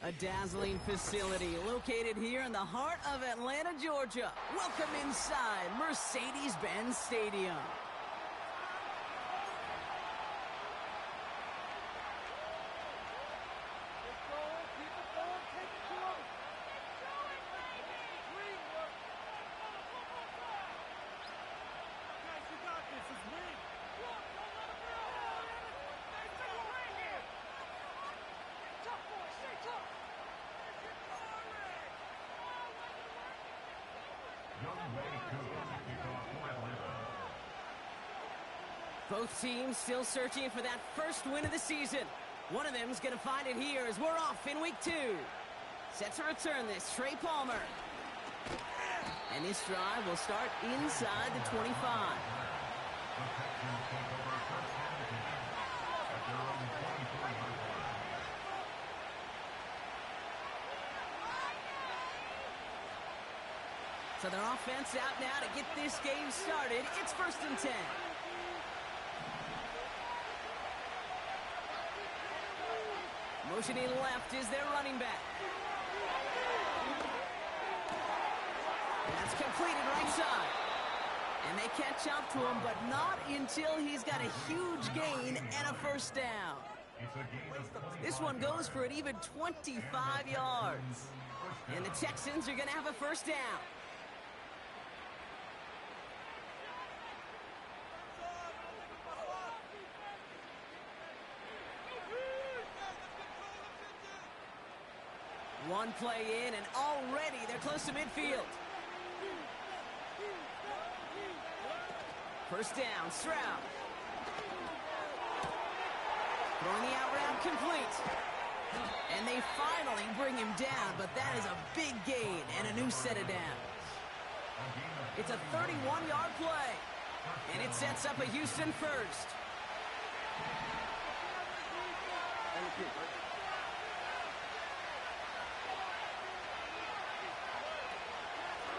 A dazzling facility located here in the heart of Atlanta, Georgia. Welcome inside Mercedes-Benz Stadium. Both teams still searching for that first win of the season. One of them is going to find it here as we're off in week 2. Set to return this, Trey Palmer. And this drive will start inside the 25. So their offense out now to get this game started. It's 1st and 10. Motioning left is their running back. That's completed right side. And they catch up to him, but not until he's got a huge gain and a first down. This one goes for an even 25 yards. And the Texans are going to have a first down. One play in, and already they're close to midfield. First down, Stroud. Throwing the out route complete. And they finally bring him down, but that is a big gain and a new set of downs. It's a 31-yard play, and it sets up a Houston first.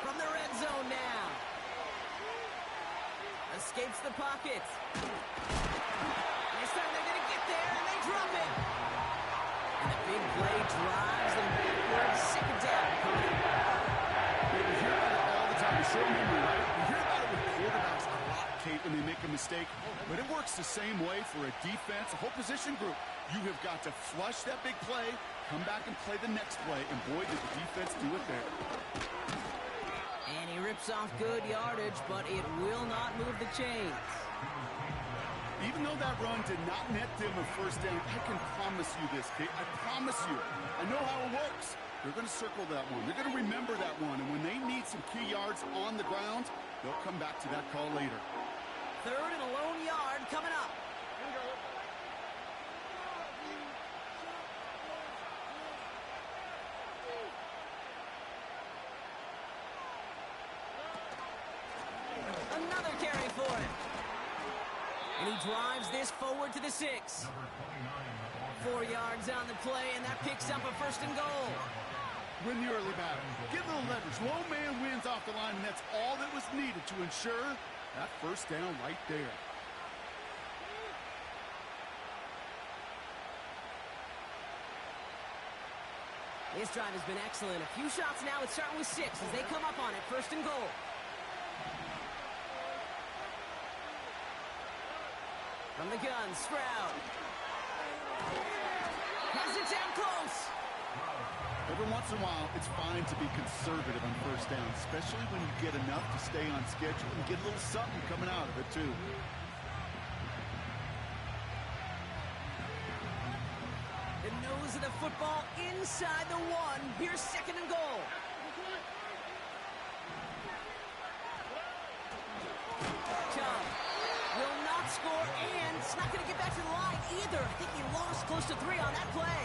From the red zone now. Escapes the pocket. This time they're going to get there, and they drop it. And the big play drives them backwards. Second down. We hear about it all the time. It's short memory, right? We hear about it with quarterbacks a lot, Kate, when they make a mistake. But it works the same way for a defense, a whole position group. You have got to flush that big play, come back and play the next play, and boy, did the defense do it there. And he rips off good yardage, but it will not move the chains. Even though that run did not net them a first down, I can promise you this, Kate. I promise you. I know how it works. They're going to circle that one. They're going to remember that one. And when they need some key yards on the ground, they'll come back to that call later. 3rd and a lone yard coming up. Another carry for him. And he drives this forward to the 6. 4 yards on the play, and that picks up a 1st and goal. Win the early battle. Get a little leverage. Low man wins off the line, and that's all that was needed to ensure that first down right there. This drive has been excellent. A few shots now. It's starting with 6 as they come up on it. 1st and goal. From the gun, Stroud. Has it down close. Every once in a while, it's fine to be conservative on first down, especially when you get enough to stay on schedule and get a little something coming out of it, too. The nose of the football inside the 1. Here's 2nd and goal. Chubb will not score, and it's not going to get back to the line either. I think he lost close to 3 on that play.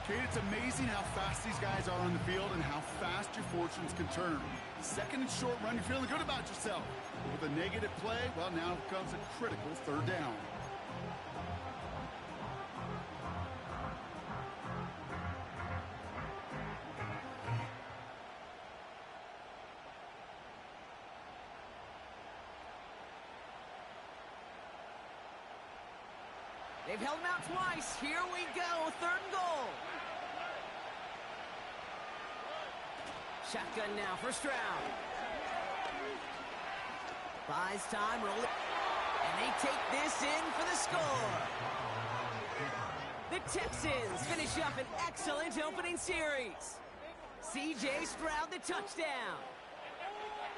Kate, it's amazing how fast these guys are on the field and how fast your fortunes can turn. 2nd and short run, you're feeling good about yourself. With a negative play, well, now comes a critical 3rd down. They've held him out twice. Here we go. 3rd and goal. Shotgun now, first round. Buys time, roll it. And they take this in for the score. The Texans finish up an excellent opening series. C.J. Stroud the touchdown.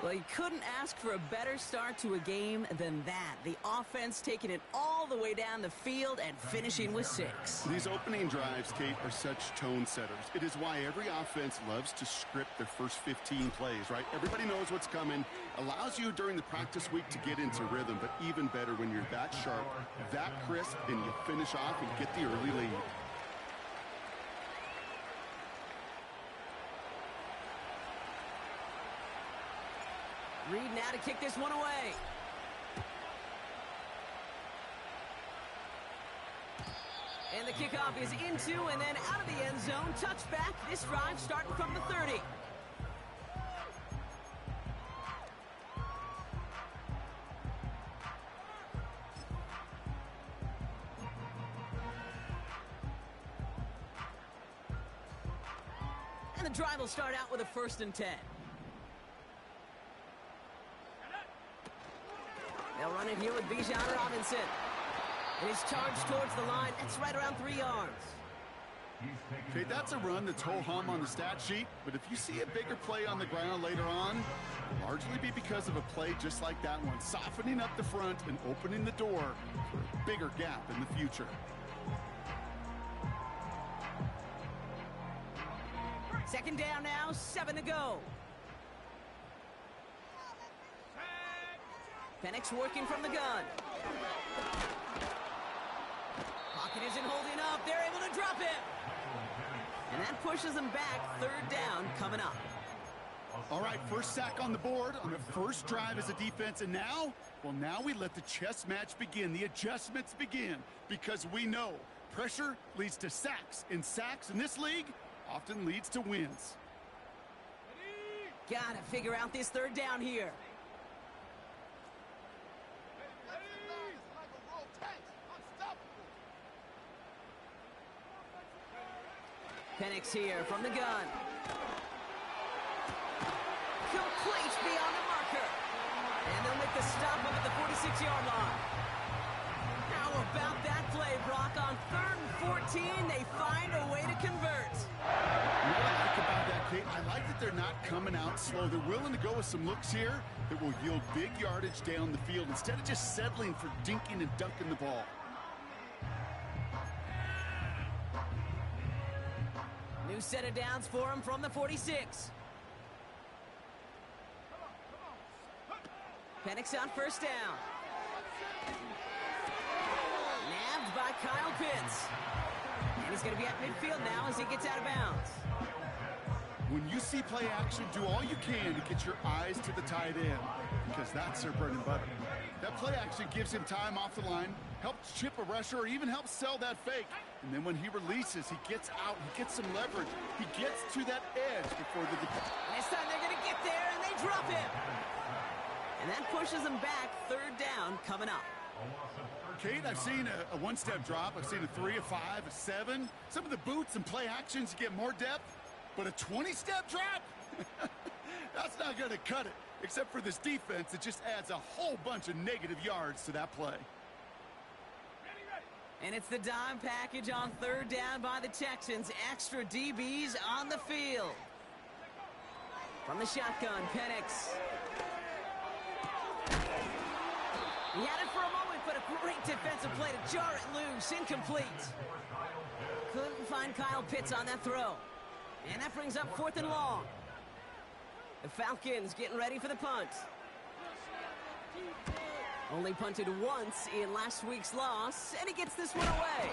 Well, you couldn't ask for a better start to a game than that. The offense taking it all the way down the field and finishing with 6. These opening drives, Kate, are such tone setters. It is why every offense loves to script their first 15 plays, right? Everybody knows what's coming. Allows you during the practice week to get into rhythm, but even better when you're that sharp, that crisp, and you finish off and get the early lead. Reed now to kick this one away. And the kickoff is into and then out of the end zone. Touchback. This drive starting from the 30. And the drive will start out with a 1st and 10. They'll run it here with Bijan Robinson. And he's charged towards the line. It's right around 3 yards. Okay, that's a run that's ho-hum on the stat sheet, but if you see a bigger play on the ground later on, it'll largely be because of a play just like that one, softening up the front and opening the door for a bigger gap in the future. Second down now, 7 to go. Penix working from the gun. Pocket isn't holding up. They're able to drop him. And that pushes them back. 3rd down coming up. All right, first sack on the board on the first drive as a defense. And now, well, now we let the chess match begin. The adjustments begin because we know pressure leads to sacks. And sacks in this league often leads to wins. Gotta figure out this 3rd down here. Penix here from the gun. Complete beyond the marker. And they'll make the stop up at the 46-yard line. How about that play, Brock? On 3rd and 14, they find a way to convert. What I like about that, Kate, I like that they're not coming out slow. They're willing to go with some looks here that will yield big yardage down the field instead of just settling for dinking and dunking the ball. New set of downs for him from the 46. Penix on 1st down. Nabbed by Kyle Pitts. And he's going to be at midfield now as he gets out of bounds. When you see play action, do all you can to get your eyes to the tight end because that's their bread and butter. That play action gives him time off the line, helps chip a rusher, or even helps sell that fake. And then when he releases, he gets out, he gets some leverage. He gets to that edge before the defense. This time they're going to get there, and they drop him. And that pushes them back. 3rd down coming up. Kate, I've seen a one-step drop. I've seen a 3, a 5, a 7. Some of the boots and play actions get more depth, but a 20-step drop? That's not going to cut it, except for this defense that just adds a whole bunch of negative yards to that play. And it's the dime package on 3rd down by the Texans. Extra DBs on the field. From the shotgun, Penix. He had it for a moment, but a great defensive play to jar it loose. Incomplete. Couldn't find Kyle Pitts on that throw. And that brings up 4th and long. The Falcons getting ready for the punt. Only punted once in last week's loss, and he gets this one away.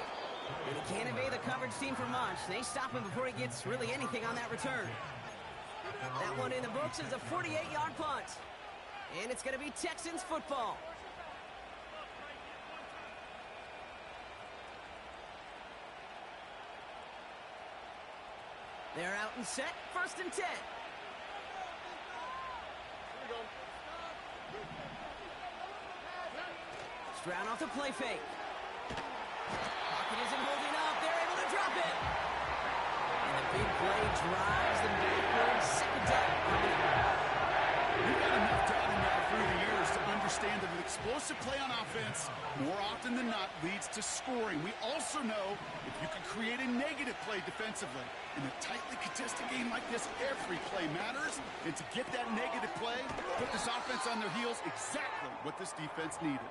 And he can't evade the coverage team for much. They stop him before he gets really anything on that return. That one in the books is a 48-yard punt. And it's going to be Texans football. They're out and set. 1st and 10. Stroud off the play fake. Pocket isn't holding up. They're able to drop it. And the Big play drives them backwards. Second down coming up. We've got enough data now through the years to understand that an explosive play on offense, more often than not, leads to scoring. We also know if you can create a negative play defensively. In a tightly contested game like this, every play matters. And to get that negative play, put this offense on their heels, exactly what this defense needed.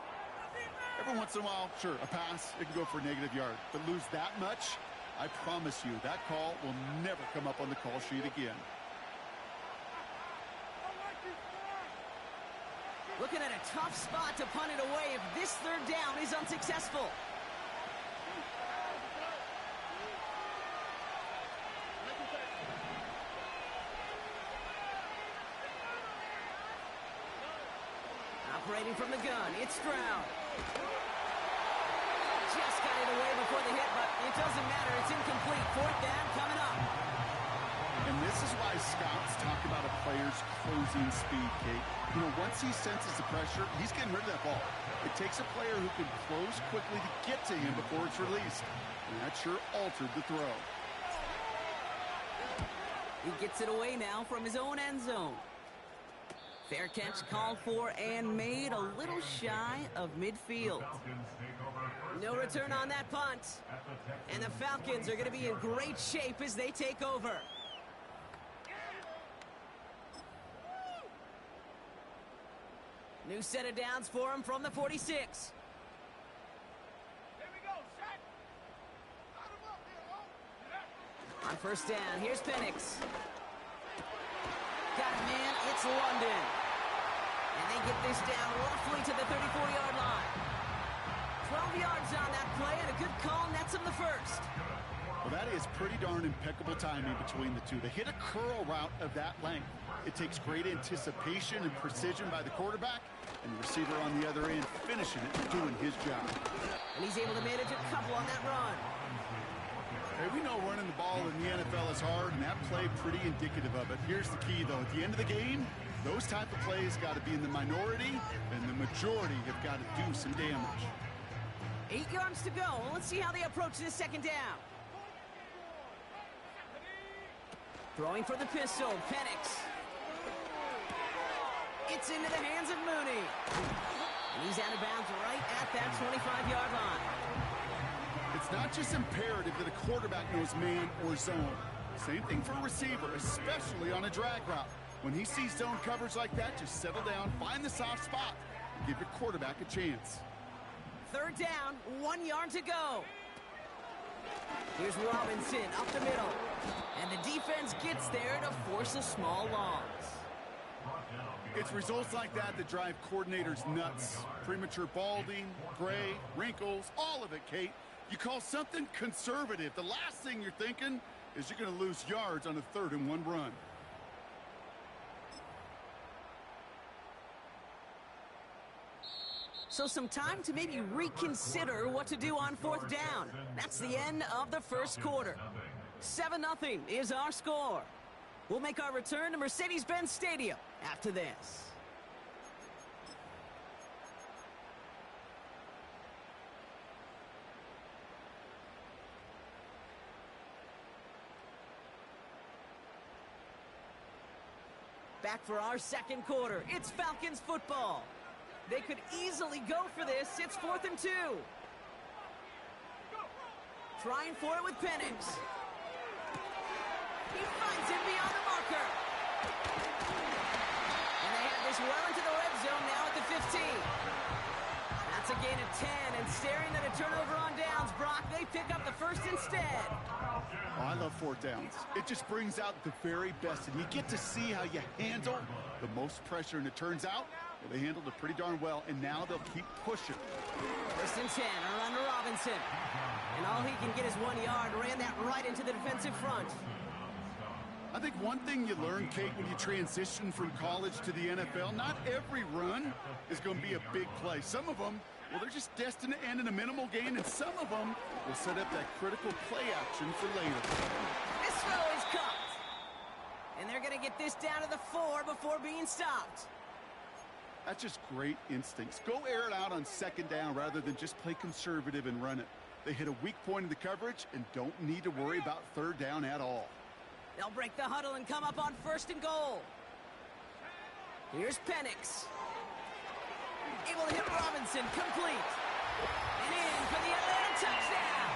Every once in a while, sure, a pass, it can go for a negative yard. But lose that much, I promise you, that call will never come up on the call sheet again. Looking at a tough spot to punt it away if this third down is unsuccessful. Operating from the gun, it's Stroud. Just got it away before the hit, but it doesn't matter. It's incomplete. Fourth down coming up. And this is why scouts talk about a player's closing speed, Kate. You know, once he senses the pressure, he's getting rid of that ball. It takes a player who can close quickly to get to him before it's released. And that sure altered the throw. He gets it away now from his own end zone. Fair catch called for and made, a little shy of midfield. No return on that punt. And the Falcons are going to be in great shape as they take over. New set of downs for him from the 46. Here we go, set. On first down, here's Penix. Got it, man. It's London. And they get this down roughly to the 34-yard line. 12 yards on that play, and a good call nets him the first. Well, that is pretty darn impeccable timing between the two. They hit a curl route of that length. It takes great anticipation and precision by the quarterback, and the receiver on the other end finishing it, doing his job. And he's able to manage a couple on that run. Hey, we know running the ball in the NFL is hard, and that play pretty indicative of it. Here's the key, though. At the end of the game, those type of plays got to be in the minority, and the majority have got to do some damage. 8 yards to go. Let's see how they approach this second down. Throwing for the pistol, Penix. It's into the hands of Mooney. And he's out of bounds right at that 25-yard line. It's not just imperative that a quarterback knows man or zone. Same thing for a receiver, especially on a drag route. When he sees zone coverage like that, just settle down, find the soft spot, and give your quarterback a chance. Third down, 1 yard to go. Here's Robinson up the middle. And the defense gets there to force a small loss. It's results like that that drive coordinators nuts. Premature balding, gray, wrinkles, all of it, Kate. You call something conservative. The last thing you're thinking is you're going to lose yards on a 3rd and 1 run. So some time to maybe reconsider what to do on 4th down. That's the end of the first quarter. 7-0 is our score. We'll make our return to Mercedes-Benz Stadium after this. Back for our second quarter. It's Falcons football. They could easily go for this. It's 4th and 2. Trying for it with Penix. He finds him beyond the marker. And they have this well into the red zone now at the 15. That's a gain of 10, and staring at a turnover on downs, Brock, they pick up the first instead. Oh, I love 4th downs. It just brings out the very best, and you get to see how you handle the most pressure, and it turns out well, they handled it pretty darn well, and now they'll keep pushing. 1st and 10, around to Robinson. And all he can get is 1 yard, ran that right into the defensive front. I think one thing you learn, Kate, when you transition from college to the NFL, not every run is going to be a big play. Some of them, well, they're just destined to end in a minimal gain, and some of them will set up that critical play action for later. This throw is caught. And they're going to get this down to the 4 before being stopped. That's just great instincts. Go air it out on 2nd down rather than just play conservative and run it. They hit a weak point in the coverage and don't need to worry about 3rd down at all. They'll break the huddle and come up on 1st and goal. Here's Penix. Able to hit Robinson, complete. And in for the Atlanta touchdown.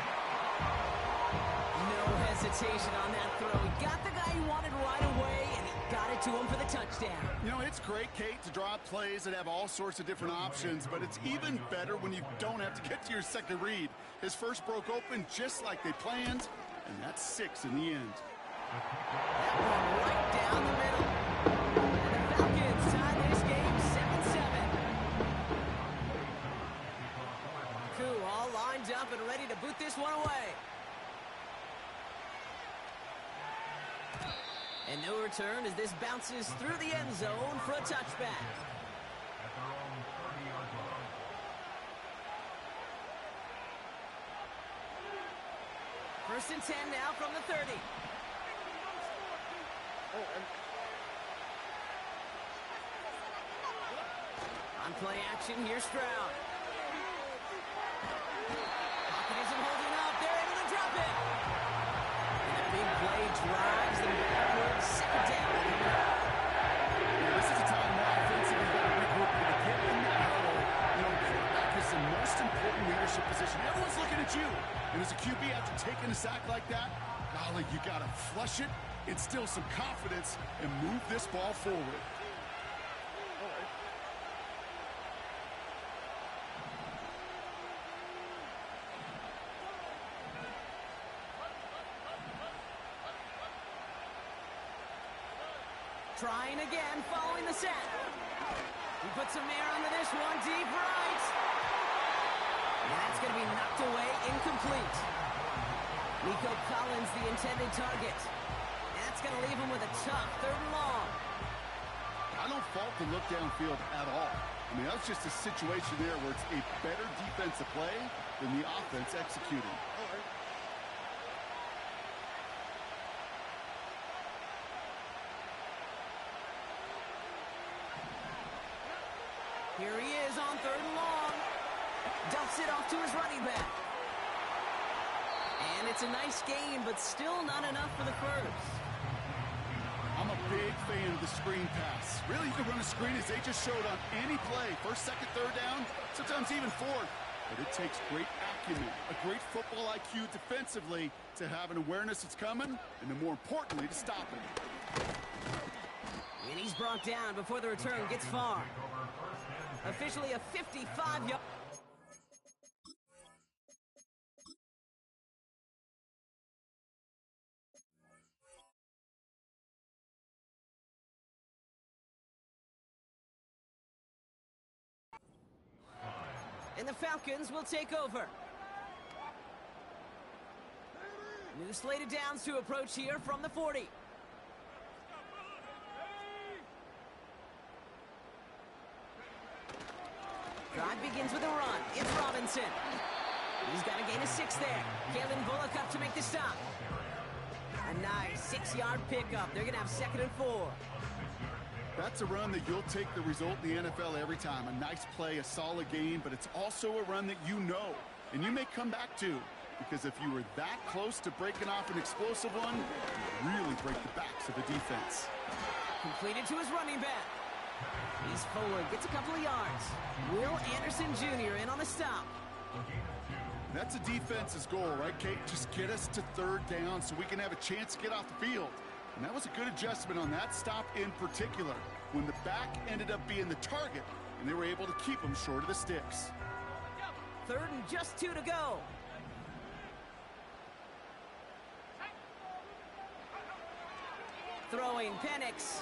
No hesitation on that throw. He got the guy he wanted right away, and he got it to him for the touchdown. You know, it's great, Kate, to draw up plays that have all sorts of different options, but it's even better when you don't have to get to your second read. His first broke open just like they planned, and that's 6 in the end. That one right down the middle. And the Falcons tie this game 7-7. Koo all lined up and ready to boot this one away. And no return as this bounces through the end zone for a touchback. First and 10 now from the 30. On play action, here's Stroud. Pocket isn't holding up. They're able to drop it. And a big play drives them backwards. 2nd down. This is a time where offensively got to regroup and get in that huddle. You know, quarterback is the most important leadership position. Everyone's looking at you. And as a QB, after taking a sack like that, golly, you got to flush it, instill some confidence, and move this ball forward. Trying again, following the set. He puts some air onto this one, deep right. And that's going to be knocked away, incomplete. Nico Collins, the intended target. That's going to leave him with a tough 3rd and long. I don't fault the look downfield at all. I mean, that's just a situation there where it's a better defensive play than the offense executing. Here he is on 3rd and long. Dumps it off to his running back. And it's a nice game, but still not enough for the first. I'm a big fan of the screen pass. Really, you can run a screen as they just showed on any play. 1st, 2nd, 3rd down, sometimes even 4th. But it takes great acumen, a great football IQ defensively to have an awareness it's coming, and then more importantly, to stop it. And he's brought down before the return gets far. Officially a 55-yard. And the Falcons will take over. New slated downs to approach here from the 40. Drive begins with a run. It's Robinson. He's got a gain of 6 there. Kalen Bullock up to make the stop. A nice 6-yard pickup. They're going to have 2nd and 4. That's a run that you'll take the result in the NFL every time. A nice play, a solid game, but it's also a run that you know, and you may come back to, because if you were that close to breaking off an explosive one, you really break the backs of the defense. Completed to his running back. He's forward, gets a couple of yards. Will Anderson Jr. in on the stop. That's a defense's goal, right, Kate? Just get us to 3rd down so we can have a chance to get off the field. And that was a good adjustment on that stop in particular, when the back ended up being the target, and they were able to keep him short of the sticks. 3rd and just 2 to go. Throwing Penix.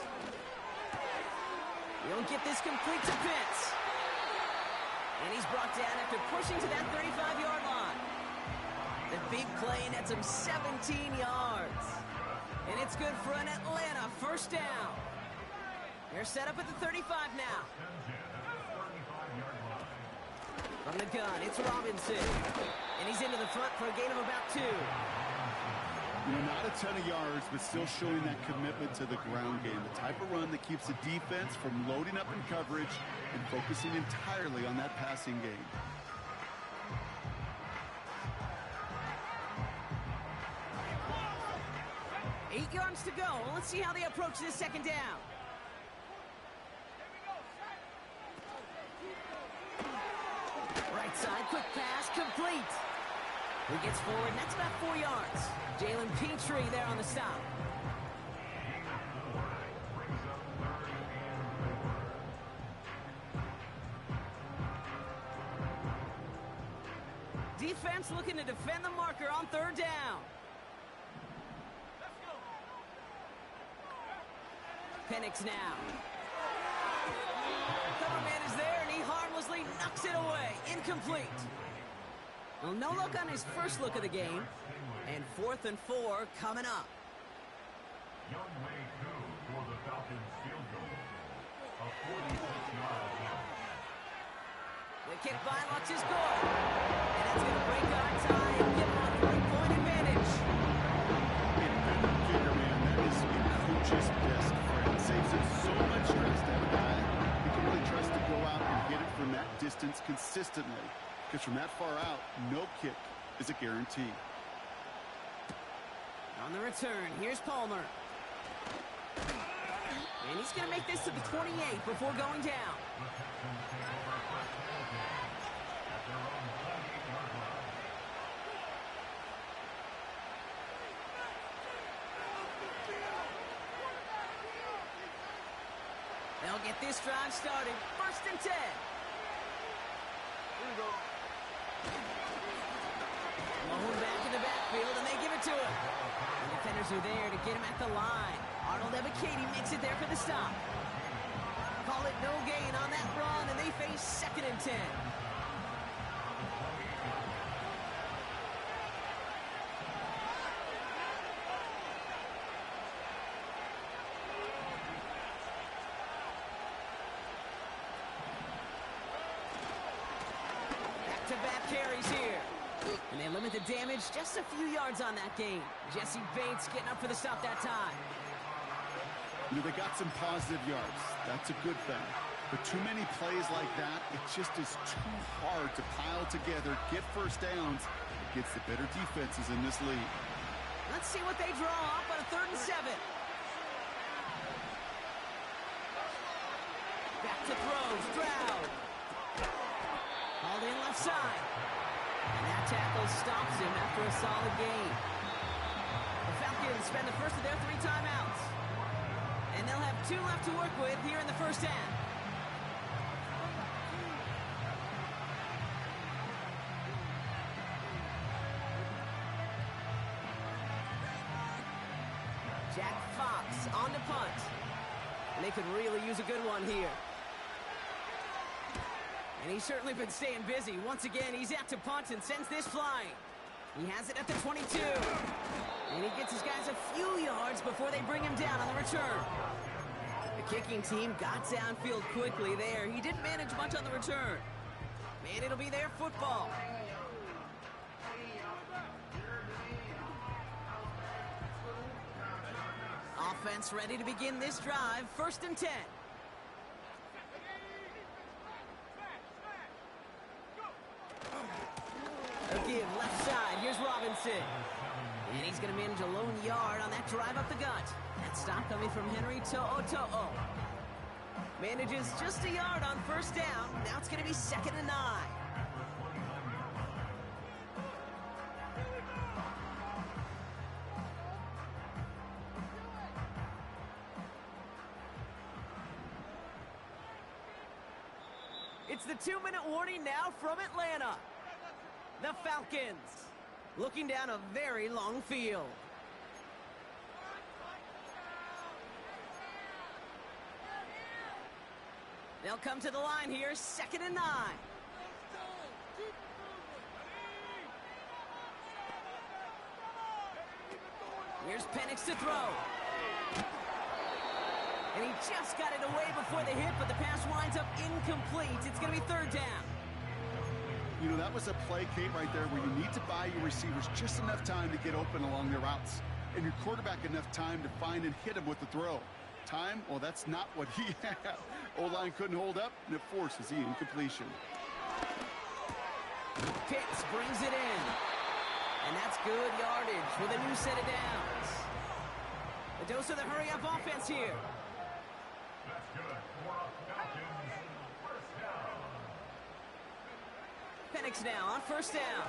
He'll get this complete to Pitts. And he's brought down after pushing to that 35-yard line. The big play nets him 17 yards. And it's good for an Atlanta 1st down. They're set up at the 35 now. From the gun, it's Robinson. And he's into the front for a gain of about 2. You know, not a ton of yards, but still showing that commitment to the ground game. The type of run that keeps the defense from loading up in coverage and focusing entirely on that passing game. yards to go. Let's see how they approach this second down. Right side, quick pass, complete. He gets forward, and that's about 4 yards. Jalen Petrie there on the stop. Defense looking to defend the marker on third down. Penix now. Cover man is there, and he harmlessly knocks it away. Incomplete. Well, no look on his first look of the game. And 4th and 4 coming up. Young way 2 for the Falcons field goal. A 46-yard attempt. The kick by Lux is good. And that's going to break our tie and give him a 3-point advantage. Independent kicker, man, that is a coach's best friend. Saves him so much stress to have a guy who can really trust to go out and hit it from that distance consistently. Because from that far out, no kick is a guarantee. On the return, here's Palmer. And he's going to make this to the 28 before going down. They'll get this drive started. 1st and 10. Mahone back in the backfield, and they give it to him. The defenders are there to get him at the line. Arnold Ebiketie makes it there for the stop. Call it no gain on that run, and they face 2nd and 10. Back-to-back carries here. And they limit the damage just a few yards on that game. Jesse Bates getting up for the stop that time. You know, they got some positive yards. That's a good thing. But too many plays like that, it just is too hard to pile together, get first downs against the better defenses in this league. Let's see what they draw up on a 3rd and 7. Back to throws, Stroud. Hauled in left side. And that tackle stops him after a solid gain. The Falcons spend the first of their 3 timeouts. And they'll have 2 left to work with here in the first half. Jack Fox on the punt. And they could really use a good one here. And he's certainly been staying busy. Once again, he's out to punt and sends this flying. He has it at the 22. And he gets his guys a few yards before they bring him down on the return. The kicking team got downfield quickly there. He didn't manage much on the return. And it'll be their football. Offense ready to begin this drive. 1st and 10. A give left side. Here's Robinson. And he's going to manage a lone yard on that drive up the gut. That stop coming from Henry To'o. Manages just a yard on 1st down. Now it's going to be 2nd and 9. It's the 2-minute warning now from Atlanta. The Falcons looking down a very long field. They'll come to the line here, 2nd and 9. Here's Penix to throw. And he just got it away before the hit, but the pass winds up incomplete. It's going to be 3rd down. You know, that was a play, Kate, right there where you need to buy your receivers just enough time to get open along their routes. And your quarterback enough time to find and hit him with the throw. Time? Well, that's not what he had. O-line couldn't hold up, and it forces the incompletion. Pitts brings it in. And that's good yardage with a new set of downs. A dose of the hurry-up offense here. That's good for a Falcons first down. Penix now on first down.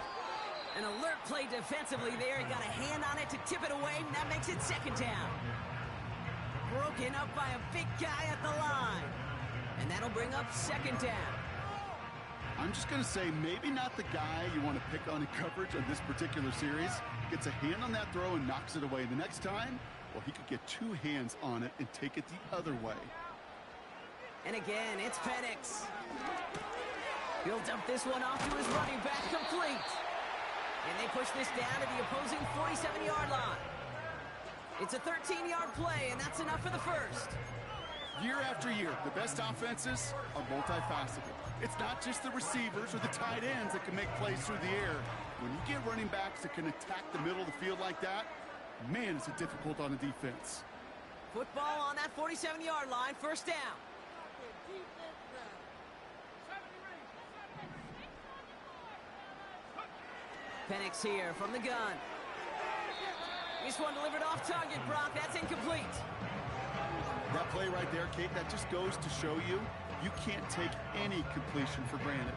An alert play defensively there. He got a hand on it to tip it away, and that makes it second down. Broken up by a big guy at the line. And that'll bring up second down. I'm just going to say maybe not the guy you want to pick on in coverage on this particular series. Gets a hand on that throw and knocks it away. The next time, well, he could get two hands on it and take it the other way. And again, it's Penix. He'll dump this one off to his running back, complete. And they push this down to the opposing 47-yard line. It's a 13-yard play, and that's enough for the first. Year after year, the best offenses are multifaceted. It's not just the receivers or the tight ends that can make plays through the air. When you get running backs that can attack the middle of the field like that, man, is it difficult on the defense. Football on that 47-yard line, first down. Penix here from the gun. This one delivered off target, Brock. That's incomplete. That play right there, Kate, that just goes to show you, you can't take any completion for granted.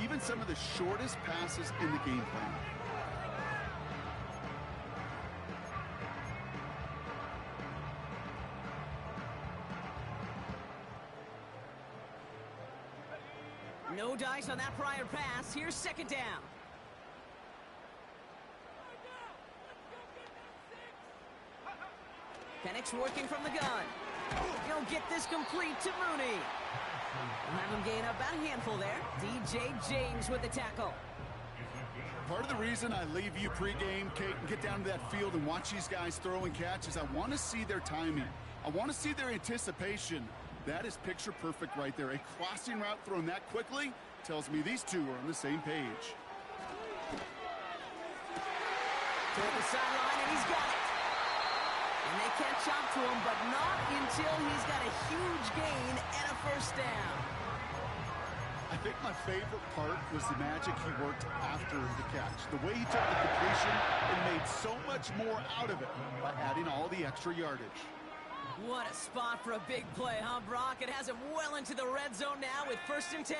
Even some of the shortest passes in the game plan. No dice on that prior pass. Here's second down. Penix working from the gun. He'll get this complete to Mooney. We'll have him gain about a handful there. DJ James with the tackle. Part of the reason I leave you pregame, Kate, and get down to that field and watch these guys throw and catch is I want to see their timing. I want to see their anticipation. That is picture perfect right there. A crossing route thrown that quickly tells me these two are on the same page. Toward the sideline, and he's got it. And they catch up to him, but not until he's got a huge gain and a first down. I think my favorite part was the magic he worked after the catch. The way he took the completion and made so much more out of it by adding all the extra yardage. What a spot for a big play, huh, Brock? It has him well into the red zone now with 1st and 10.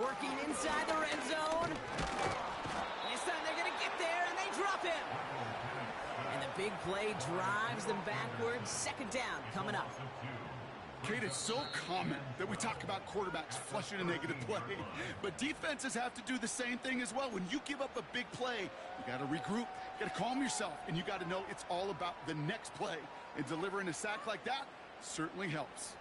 Working inside the red zone. This time they're going to get there, and they drop him. And the big play drives them backwards. Second down coming up. Kate, it's so common that we talk about quarterbacks flushing a negative play, but defenses have to do the same thing as well. When you give up a big play, you got to regroup, you got to calm yourself, and you got to know it's all about the next play. And delivering a sack like that certainly helps.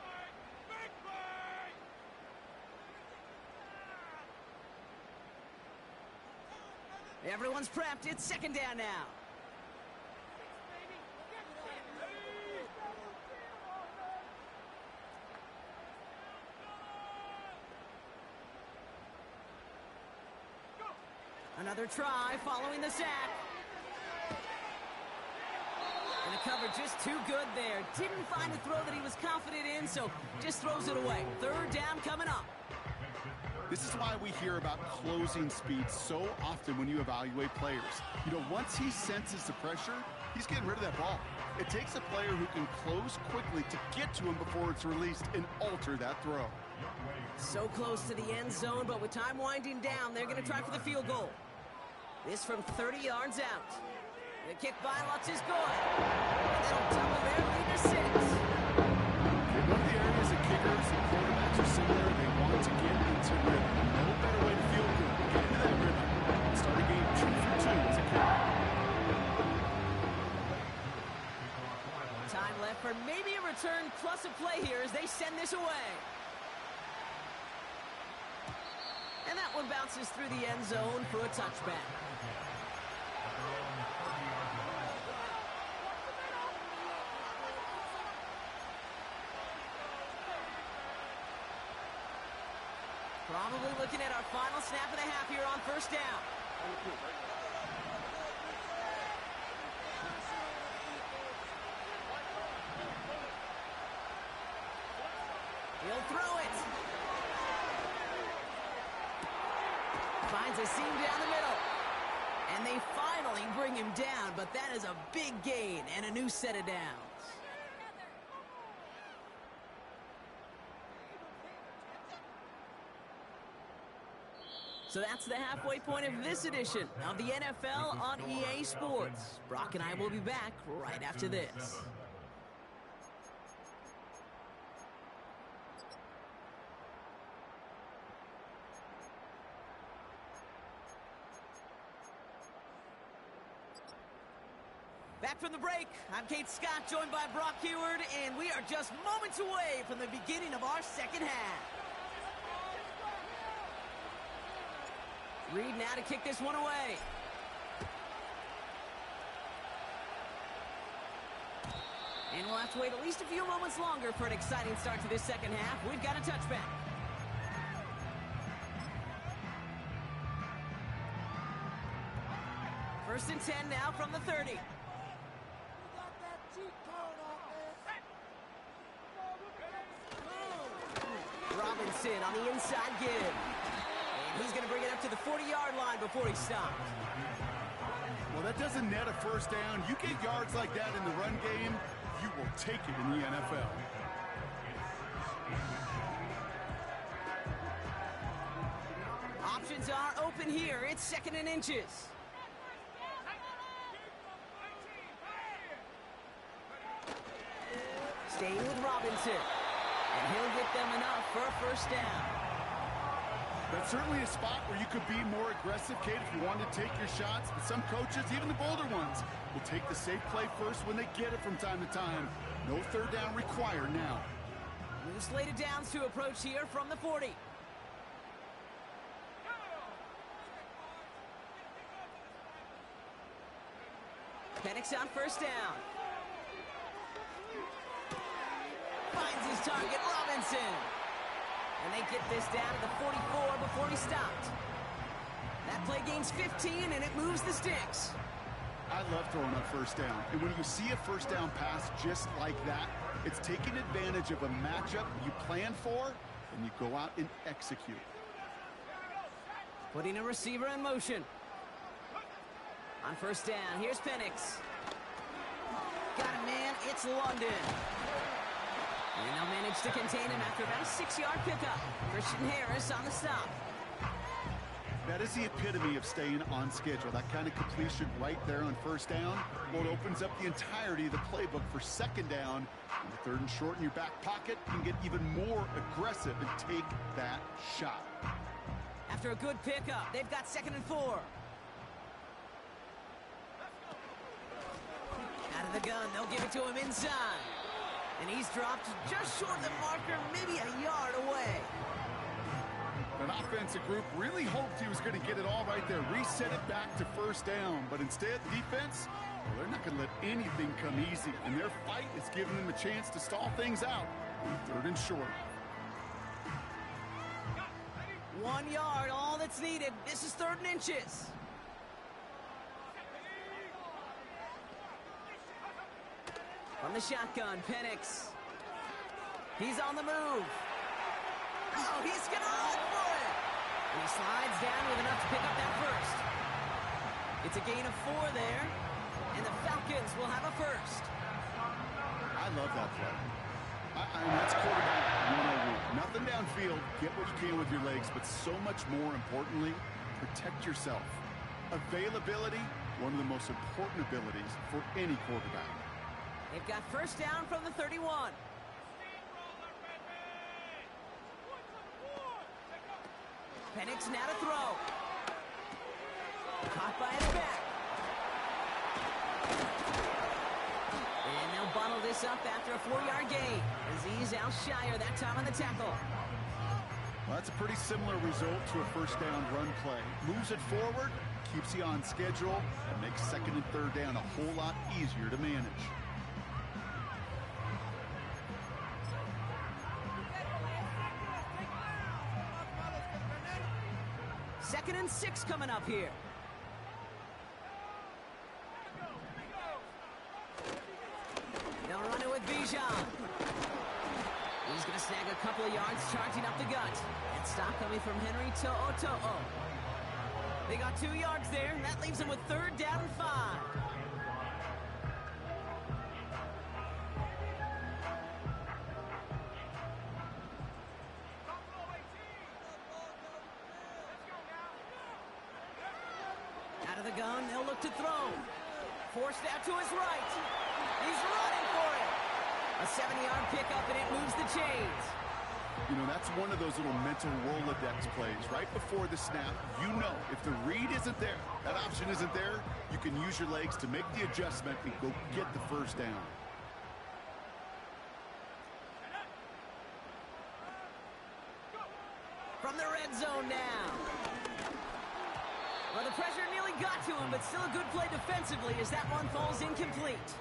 Everyone's prepped. It's second down now. Another try following the sack. And the cover just too good there. Didn't find a throw that he was confident in, so just throws it away. Third down coming up. This is why we hear about closing speed so often when you evaluate players. You know, once he senses the pressure, he's getting rid of that ball. It takes a player who can close quickly to get to him before it's released and alter that throw. So close to the end zone, but with time winding down, they're going to try for the field goal. This from 30 yards out. The kick by Lutz is good. And that'll double their lead to 6. In one of the areas that kickers and quarterbacks are similar, they want to get into rhythm. No better way to feel good. Get into that rhythm. Start a game 2 for 2 as a kicker. Time left for maybe a return plus a play here as they send this away. And that one bounces through the end zone for a touchback. Probably looking at our final snap of the half here on first down. He'll throw it. Finds a seam down the middle. And they finally bring him down, but that is a big gain and a new set of downs. So that's the halfway point of this edition of the NFL on EA Sports. Brock and I will be back right after this. Back from the break, I'm Kate Scott, joined by Brock Heward, and we are just moments away from the beginning of our second half. Reed now to kick this one away. And we'll have to wait at least a few moments longer for an exciting start to this second half. We've got a touchback. First and 10 now from the 30. Robinson on the inside give. And he's going to bring it up to the 40-yard line before he stops. Well, that doesn't net a first down. You get yards like that in the run game, you will take it in the NFL. Options are open here. It's second and inches. Staying with Robinson. And he'll get them enough for a first down. That's certainly a spot where you could be more aggressive, Kate, if you wanted to take your shots. But some coaches, even the bolder ones, will take the safe play first when they get it from time to time. No third down required now. New slated downs to approach here from the 40. Penix on first down. Finds his target, Robinson. And they get this down to the 44 before he stopped. That play gains 15, and it moves the sticks. I love throwing on first down. And when you see a first down pass just like that, it's taking advantage of a matchup you plan for, and you go out and execute. Putting a receiver in motion. On first down, here's Penix. Got him, man. It's London. And they'll manage to contain him after about a 6-yard pickup. Christian Harris on the stop. That is the epitome of staying on schedule. That kind of completion right there on first down. Well, it opens up the entirety of the playbook for second down. And the third and short in your back pocket, you can get even more aggressive and take that shot. After a good pickup, they've got second and 4. Out of the gun, they'll give it to him inside. And he's dropped just short of the marker, maybe a yard away. An offensive group really hoped he was going to get it all right there, reset it back to first down. But instead, defense, well, they're not going to let anything come easy. And their fight is giving them a chance to stall things out. Third and short. 1 yard, all that's needed. This is third and inches. From the shotgun, Penix. He's on the move. Oh, he's going to run for it. And he slides down with enough to pick up that first. It's a gain of 4 there. And the Falcons will have a first. I love that play. That's quarterback 101. Nothing downfield. Get what you can with your legs, but so much more importantly, protect yourself. Availability, one of the most important abilities for any quarterback. They've got first down from the 31. Penix now to throw. Caught by his back. And they'll bottle this up after a 4-yard gain. Azeez Al-Shire that time on the tackle. Well, that's a pretty similar result to a first down run play. Moves it forward, keeps you on schedule, and makes second and third down a whole lot easier to manage. Second and 6 coming up here. They'll run it with Bijan. He's going to snag a couple of yards charging up the gut. And stop coming from Henry To'o. They got 2 yards there, and that leaves them with 3rd down and 5. Out of the gun, they'll look to throw. Forced out to his right. He's running for it. A 7-yard pickup, and it moves the chains. You know, that's one of those little mental Rolodex plays. Right before the snap, you know if the read isn't there, that option isn't there, you can use your legs to make the adjustment and go get the 1st down. From the red zone now. Well, the pressure nearly got to him, but still a good play defensively as that one falls incomplete.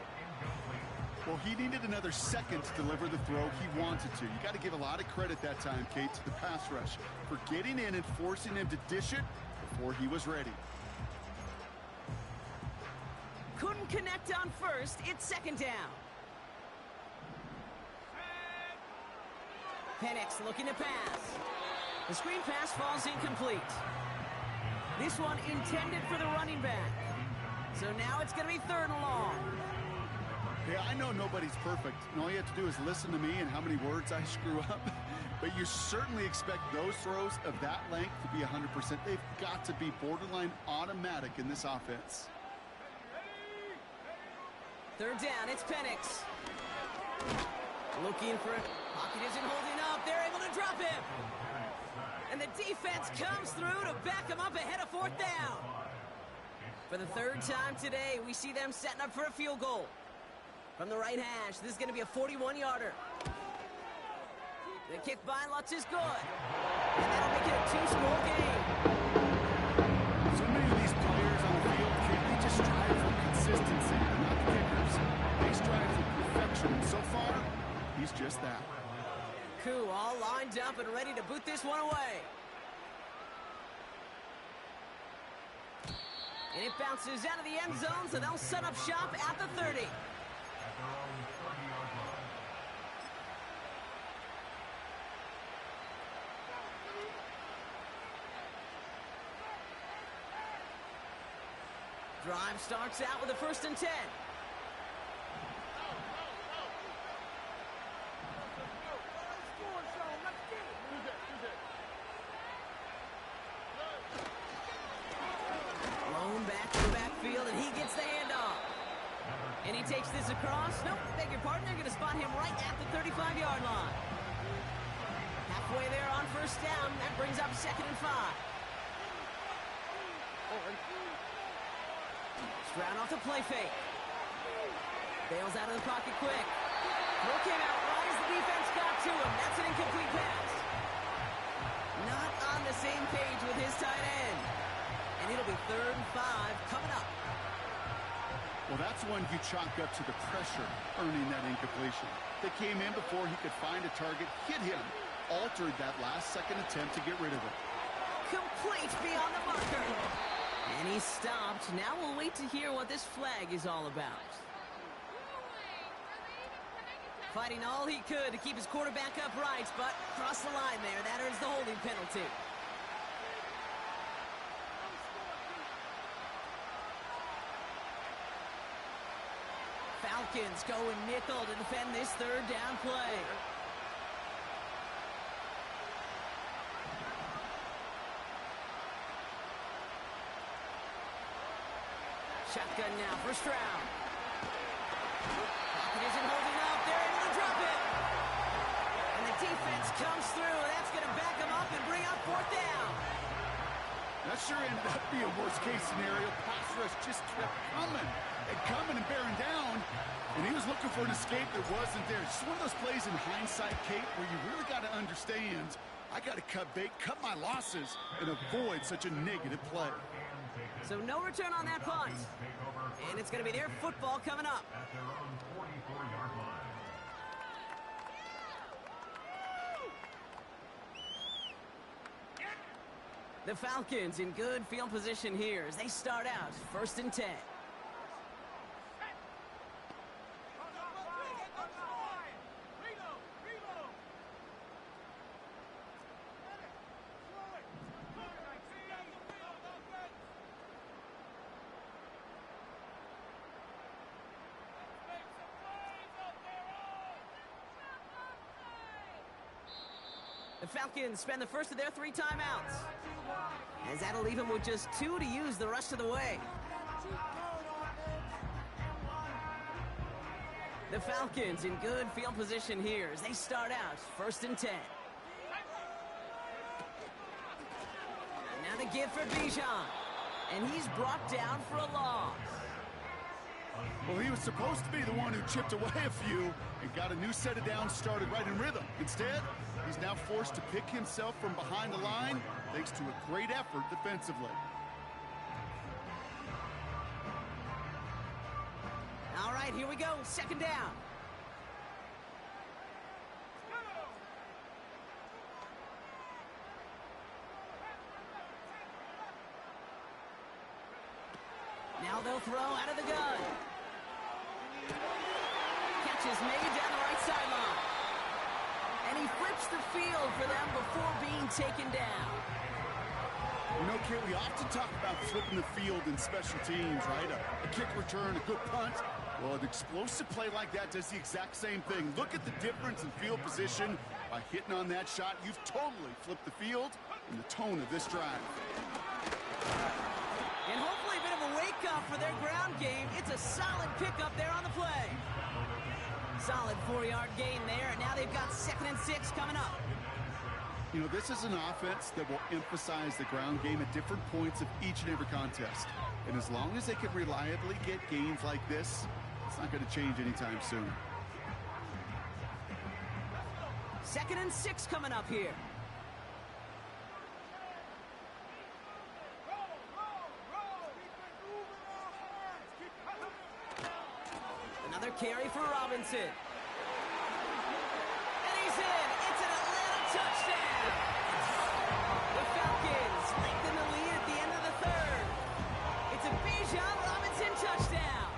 Well, he needed another second to deliver the throw he wanted to. You got to give a lot of credit that time, Kate, to the pass rush for getting in and forcing him to dish it before he was ready. Couldn't connect on 1st. It's 2nd down. Penix looking to pass. The screen pass falls incomplete. This one intended for the running back. So now it's going to be 3rd and long. Yeah, I know nobody's perfect, and all you have to do is listen to me and how many words I screw up. But you certainly expect those throws of that length to be 100%. They've got to be borderline automatic in this offense. 3rd down, it's Penix. Looking for it. Pocket isn't holding up. They're able to drop him. And the defense comes through to back him up ahead of 4th down. For the 3rd time today, we see them setting up for a field goal. From the right hash, this is going to be a 41-yarder. The kick by Lutz is good. And that'll make it a 2-score game. So many of these players on the field, they just strive for consistency. They're not the kickers. They strive for perfection. So far, he's just that. Koo all lined up and ready to boot this one away. And it bounces out of the end zone, so they'll set up shop at the 30. Drive starts out with a 1st and 10. Blown back to the backfield, and he gets the handoff. And he takes this across. Nope, beg your pardon. They're going to spot him right at the 35-yard line. Halfway there on 1st down. That brings up 2nd and 5. Stroud off the play fake. Bails out of the pocket quick. Throw came out right as the defense got to him. That's an incomplete pass. Not on the same page with his tight end. And it'll be 3rd and 5 coming up. Well, that's one you chalk up to the pressure earning that incompletion. They came in before he could find a target, hit him, altered that last-second attempt to get rid of it. Complete beyond the marker. And he stopped. Now we'll wait to hear what this flag is all about. Fighting all he could to keep his quarterback upright, but crossed the line there. That earns the holding penalty. Falcons going nickel to defend this 3rd down play. Shotgun now for Stroud. Pocket isn't holding up. They're able to drop it. And the defense comes through. That's going to back them up and bring up 4th down. That sure ended up being a worst-case scenario. Pass rush just kept coming and bearing down. And he was looking for an escape that wasn't there. It's just one of those plays in hindsight, Kate, where you really got to understand, I got to cut bait, cut my losses, and avoid such a negative play. So no return on that punt. And it's going to be their football coming up. At their own 44-yard line. The Falcons in good field position here as they start out 1st and 10. The Falcons spend the first of their 3 timeouts, as that'll leave them with just 2 to use the rest of the way. The Falcons in good field position here as they start out 1st and 10. Now the give for Bijan, and he's brought down for a loss. Well, he was supposed to be the one who chipped away a few and got a new set of downs started right in rhythm. Instead, he's now forced to pick himself from behind the line thanks to a great effort defensively. All right, here we go. 2nd down. Now they'll throw out of the gun. Catch is made down the right sideline. And he flips the field for them before being taken down. You know, Kit, we often talk about flipping the field in special teams, right? A kick return, a good punt. Well, an explosive play like that does the exact same thing. Look at the difference in field position. By hitting on that shot, you've totally flipped the field and the tone of this drive. And hopefully a bit of a wake-up for their ground game. It's a solid pickup there on the play. Solid 4-yard gain there, and now they've got 2nd and 6 coming up. You know, this is an offense that will emphasize the ground game at different points of each and every contest. And as long as they can reliably get gains like this, it's not going to change anytime soon. 2nd and 6 coming up here. Another carry for Robinson. And he's in. It's an Atlanta touchdown. The Falcons lengthen the lead at the end of the 3rd. It's a Bijan Robinson touchdown.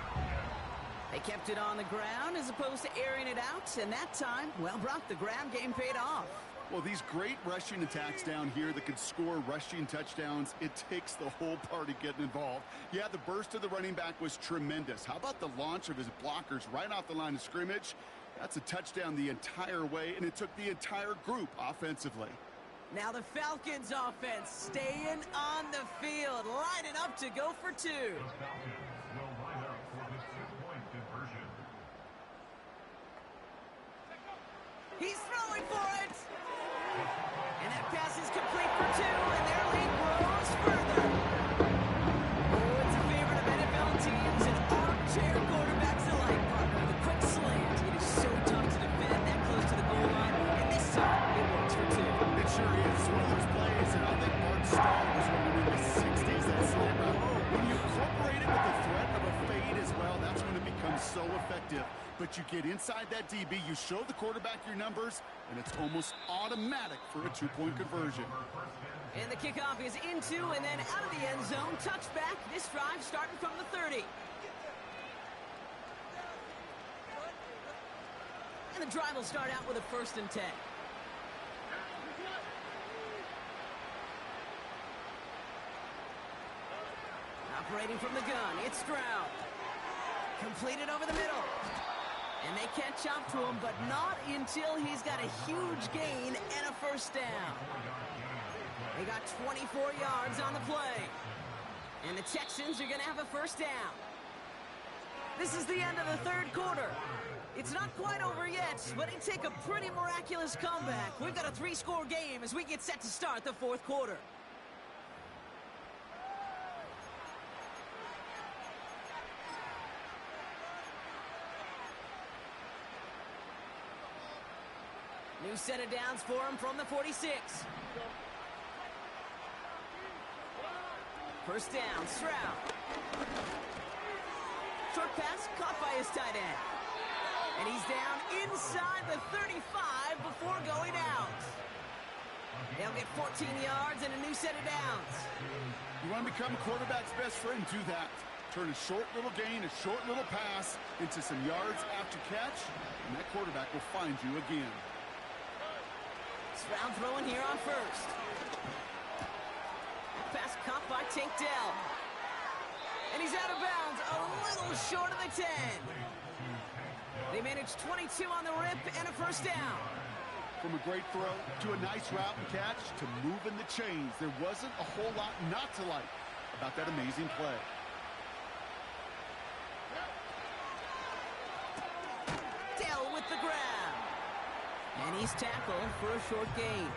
They kept it on the ground as opposed to airing it out, and that time, well, Brock, the ground game paid off. Well, these great rushing attacks down here that can score rushing touchdowns, it takes the whole party getting involved. Yeah, the burst of the running back was tremendous. How about the launch of his blockers right off the line of scrimmage? That's a touchdown the entire way, and it took the entire group offensively. Now the Falcons offense staying on the field, lining up to go for 2. The Falcons will line up for the 2-point conversion. He's throwing for it. And that pass is complete for 2, and their lead grows further. Oh, it's a favorite of NFL teams and armchair quarterbacks alike, partner. The quick slant. It is so tough to defend that close to the goal line, and this time it works for 2. It sure is. One of those plays, and I think Bart Starr was running in the 60s, that slant route. When you incorporate it with the threat of a fade as well, that's when it becomes so effective. But you get inside that DB, you show the quarterback your numbers, and it's almost automatic for a 2-point conversion. And the kickoff is into and then out of the end zone. Touchback. This drive starting from the 30. And the drive will start out with a 1st and 10. Operating from the gun, it's Stroud. Completed over the middle. And they catch up to him, but not until he's got a huge gain and a 1st down. They got 24 yards on the play. And the Texans are going to have a 1st down. This is the end of the 3rd quarter. It's not quite over yet, but it take a pretty miraculous comeback. We've got a 3-score game as we get set to start the 4th quarter. New set of downs for him from the 46. 1st down, Stroud. Short pass caught by his tight end. And he's down inside the 35 before going out. They'll get 14 yards and a new set of downs. You want to become a quarterback's best friend, do that. Turn a short little gain, a short little pass into some yards after catch, and that quarterback will find you again. Stroud throwing here on 1st. Pass caught by Tank Dell. And he's out of bounds, a little short of the 10. They managed 22 on the rip and a 1st down. From a great throw to a nice route and catch to moving the chains, there wasn't a whole lot not to like about that amazing play. Dell with the grab. And he's tackled for a short gain.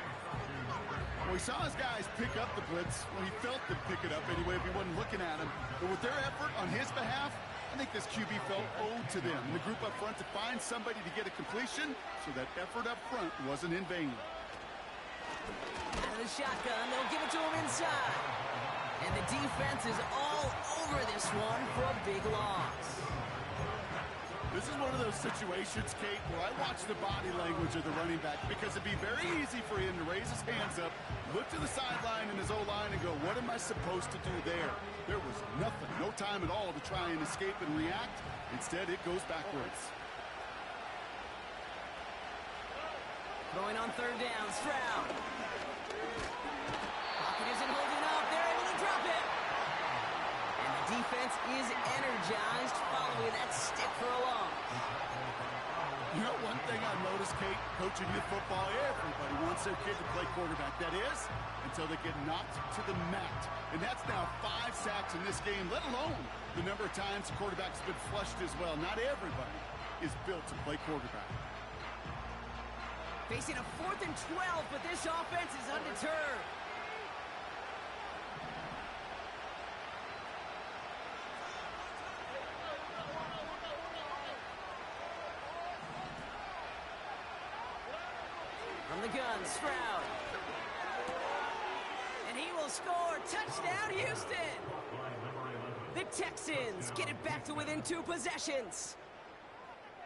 Well, he saw his guys pick up the blitz. Well, he felt them pick it up anyway if he wasn't looking at him. But with their effort on his behalf, I think this QB felt owed to them. And the group up front to find somebody to get a completion, so that effort up front wasn't in vain. Out of the shotgun, they'll give it to him inside. And the defense is all over this one for a big loss. This is one of those situations, Kate, where I watch the body language of the running back, because it'd be very easy for him to raise his hands up, look to the sideline in his O-line and go, what am I supposed to do there? There was nothing, no time at all to try and escape and react. Instead, it goes backwards. Throwing on third down, Stroud. Pocket isn't holding up. They're able to drop it. And the defense is energized following that stick for a loss. You know, one thing I noticed, Kate, coaching youth football, everybody wants their kid to play quarterback. That is, until they get knocked to the mat. And that's now 5 sacks in this game, let alone the number of times the quarterback's been flushed as well. Not everybody is built to play quarterback. Facing a 4th and 12, but this offense is undeterred. From the gun, Stroud. And he will score. Touchdown, Houston. The Texans get it back to within 2 possessions.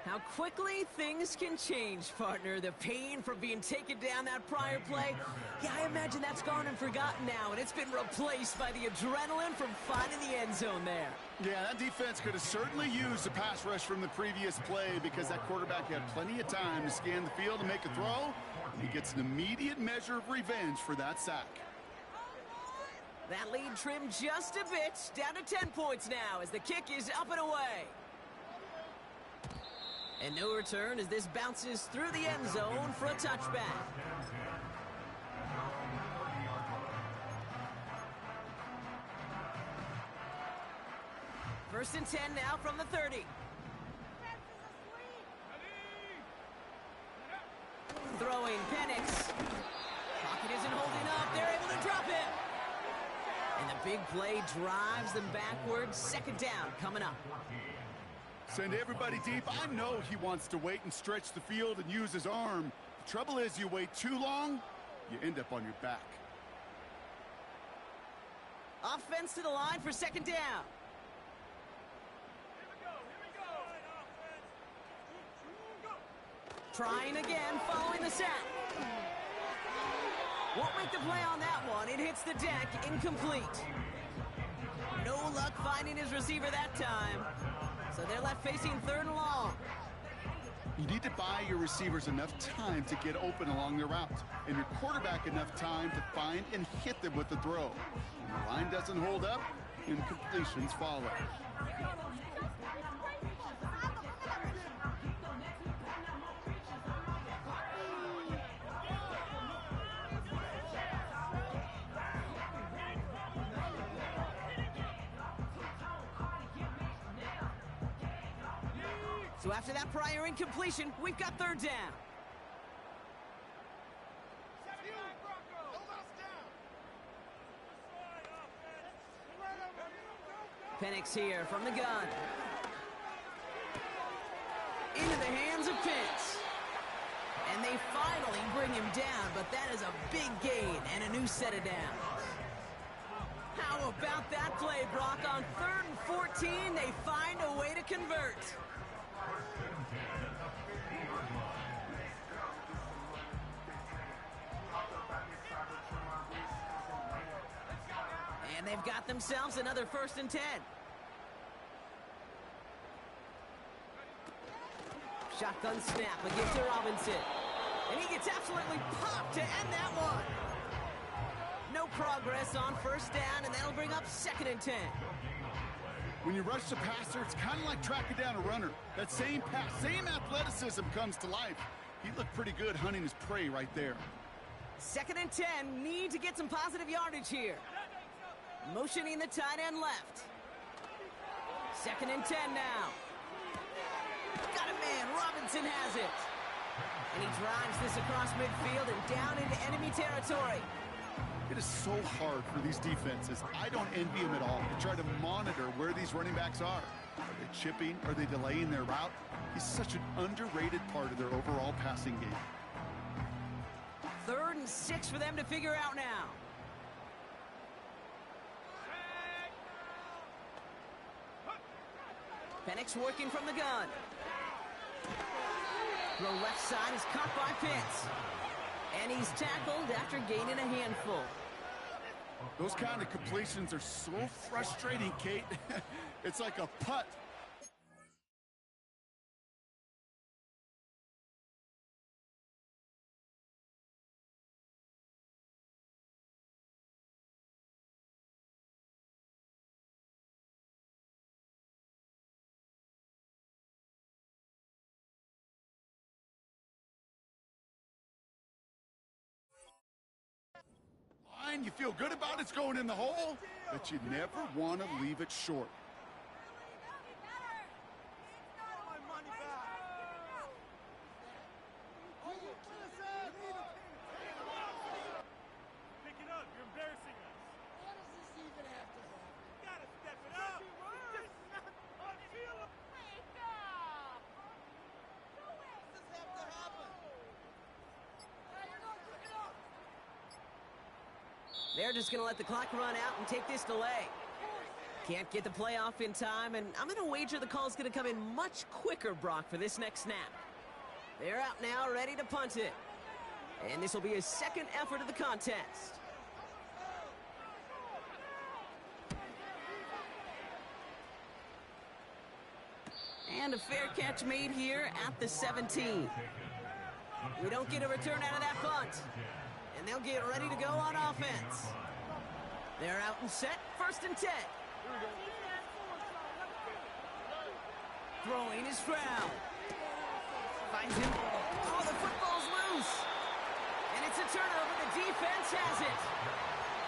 How quickly things can change, partner. The pain from being taken down that prior play, yeah, I imagine that's gone and forgotten now, and it's been replaced by the adrenaline from finding the end zone there. Yeah, that defense could have certainly used the pass rush from the previous play, because that quarterback had plenty of time to scan the field and make a throw. He gets an immediate measure of revenge for that sack. That lead trimmed just a bit, down to 10 points now as the kick is up and away. And no return as this bounces through the end zone for a touchback. First and 10 now from the 30. Throwing, Penix. Pocket isn't holding up. They're able to drop it. And the big play drives them backwards. Second down coming up. Send everybody deep. I know he wants to wait and stretch the field and use his arm. The trouble is, you wait too long, you end up on your back. Offense to the line for second down. Trying again, following the sack. Won't make the play on that one. It hits the deck, incomplete. No luck finding his receiver that time. So they're left facing third and long. You need to buy your receivers enough time to get open along their route, and your quarterback enough time to find and hit them with the throw. When the line doesn't hold up, incompletions follow. So after that prior incompletion, we've got third down. Penix here from the gun. Into the hands of Pitts. And they finally bring him down, but that is a big gain and a new set of downs. How about that play, Brock? On 3rd and 14, they find a way to convert. And they've got themselves another 1st and 10. Shotgun snap against Robinson. And he gets absolutely popped to end that one. No progress on 1st down, and that'll bring up 2nd and 10. When you rush the passer, it's kind of like tracking down a runner. That same pass, same athleticism comes to life. He looked pretty good hunting his prey right there. 2nd and 10, need to get some positive yardage here. Motioning the tight end left. 2nd and 10 now. Got a man, Robinson has it. And he drives this across midfield and down into enemy territory. It is so hard for these defenses. I don't envy them at all to try to monitor where these running backs are. Are they chipping? Are they delaying their route? He's such an underrated part of their overall passing game. 3rd and 6 for them to figure out now. Penix working from the gun. Throw left side is caught by Pitts. And he's tackled after gaining a handful. Those kind of completions are so frustrating, Kate. It's like a putt. You feel good about it's going in the hole, but you never want to leave it short. Pick it up, you're embarrassing us. Why does this even have to happen? You gotta step it up. Wake up! Do it! Does this have to happen? Hey, you're not quick enough! They're just going to let the clock run out and take this delay. Can't get the play off in time, and I'm going to wager the call's going to come in much quicker, Brock, for this next snap. They're out now, ready to punt it. And this will be his 2nd effort of the contest. And a fair catch made here at the 17. We don't get a return out of that punt. And they'll get ready to go on offense. They're out and set, 1st and 10. Throwing is Stroud. Finds him. Oh, the football's loose. And it's a turnover. The defense has it.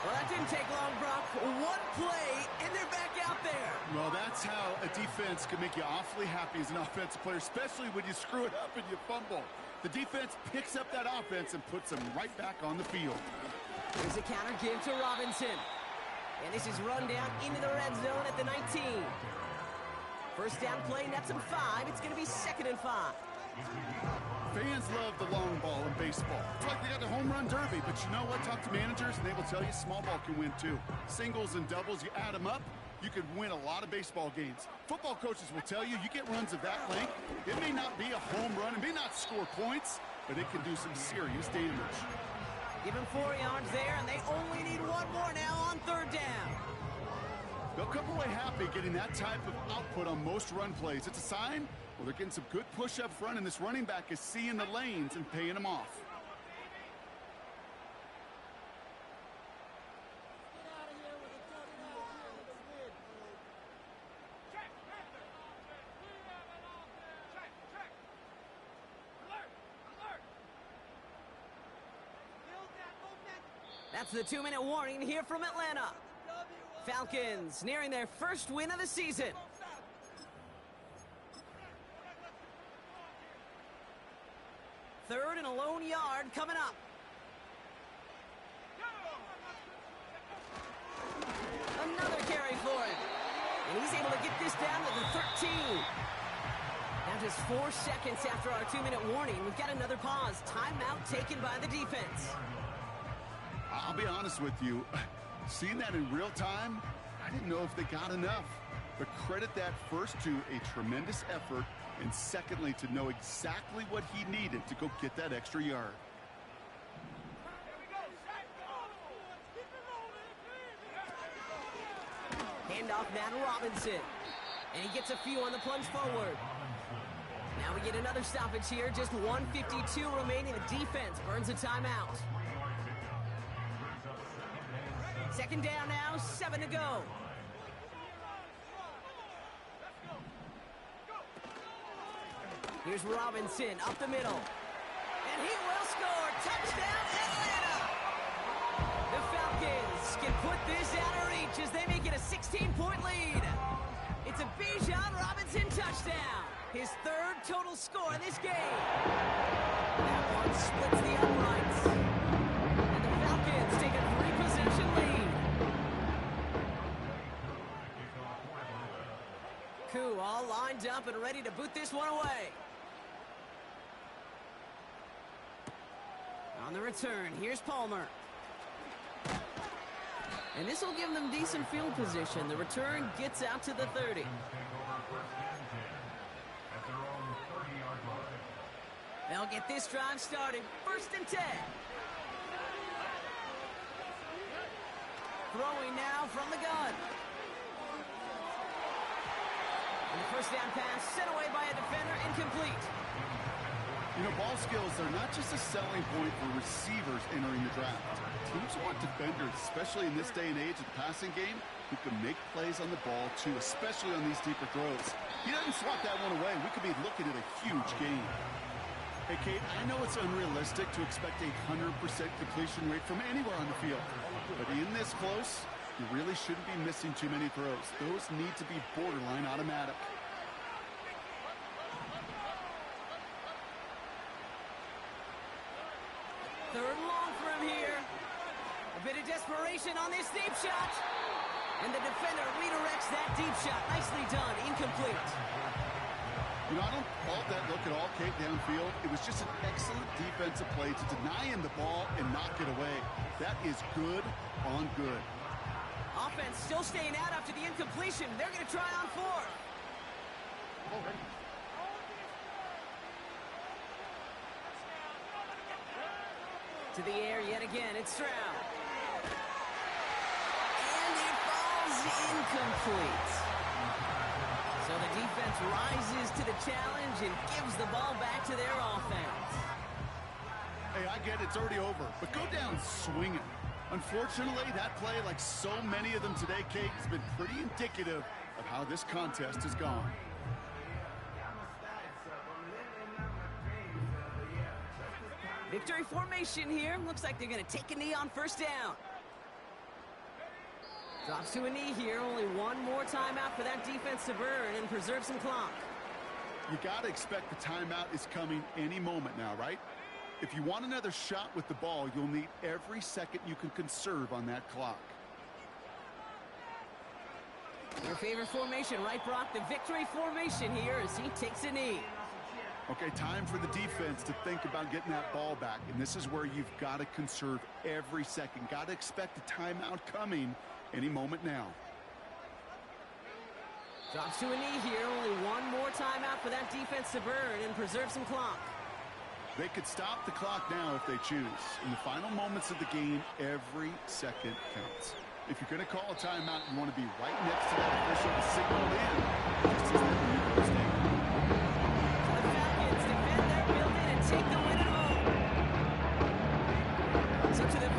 Well, that didn't take long, Brock. One play, and they're back out there. Well, that's how a defense can make you awfully happy as an offensive player, especially when you screw it up and you fumble. The defense picks up that offense and puts them right back on the field. There's a counter give to Robinson. And this is run down into the red zone at the 19. 1st down play, nets him 5. It's going to be 2nd and 5. Fans love the long ball in baseball. It's like they got the home run derby, but you know what? Talk to managers, and they will tell you small ball can win too. Singles and doubles, you add them up, you could win a lot of baseball games. Football coaches will tell you get runs of that length. It may not be a home run, it may not score points, but it can do some serious damage. Give him 4 yards there, and they only need 1 more now on 3rd down. They'll come away happy getting that type of output on most run plays. It's a sign, well, they're getting some good push up front, and this running back is seeing the lanes and paying them off. That's the 2-minute warning here from Atlanta. Falcons nearing their 1st win of the season. 3rd and a lone yard coming up. Another carry for him. And he's able to get this down to the 13. Now just 4 seconds after our 2-minute warning, we've got another pause. Timeout taken by the defense. I'll be honest with you, seeing that in real time, I didn't know if they got enough. But credit that first to a tremendous effort, and secondly to know exactly what he needed to go get that extra yard. Handoff now to Robinson. And he gets a few on the plunge forward. Now we get another stoppage here. Just 1:52 remaining. The defense burns a timeout. 2nd down now, 7 to go. Here's Robinson up the middle. And he will score. Touchdown, Atlanta! The Falcons can put this out of reach as they make it a 16-point lead. It's a Bijan Robinson touchdown. His third total score in this game. That one splits the uprights. And the Falcons take a 3-possession lead. Koo all lined up and ready to boot this one away. On the return, here's Palmer. And this will give them decent field position. The return gets out to the 30. They'll get this drive started. 1st and 10. Throwing now from the gun. And the first down pass sent away by a defender, incomplete. You know, ball skills are not just a selling point for receivers entering the draft. Teams want defenders, especially in this day and age of the passing game, who can make plays on the ball, too, especially on these deeper throws. He doesn't swat that one away. We could be looking at a huge game. Hey, Kate, I know it's unrealistic to expect a 100% completion rate from anywhere on the field. But in this close, you really shouldn't be missing too many throws. Those need to be borderline automatic. Third and long for him here. A bit of desperation on this deep shot. And the defender redirects that deep shot. Nicely done. Incomplete. You know, I don't fault that look at all, Kate, downfield. It was just an excellent defensive play to deny him the ball and knock it away. That is good on good. Offense still staying out after the incompletion. They're going to try on 4th. To the air yet again. It's Stroud. And it falls incomplete. So the defense rises to the challenge and gives the ball back to their offense. Hey, I get it. It's already over. But go down swinging. Unfortunately, that play, like so many of them today, Kate, has been pretty indicative of how this contest has gone. Victory formation here. Looks like they're going to take a knee on 1st down. Drops to a knee here. Only one more timeout for that defense to burn and preserve some clock. You got to expect the timeout is coming any moment now, right? If you want another shot with the ball, you'll need every second you can conserve on that clock. Your favorite formation, right, Brock? The victory formation here as he takes a knee. Okay, time for the defense to think about getting that ball back. And this is where you've got to conserve every second. Got to expect a timeout coming any moment now. Drops to a knee here. Only one more timeout for that defense to burn and preserve some clock. They could stop the clock now if they choose. In the final moments of the game, every second counts. If you're going to call a timeout, you want to be right next to that official to signal it in, just as that move goes down. The Falcons defend their building and take the win at home. So to the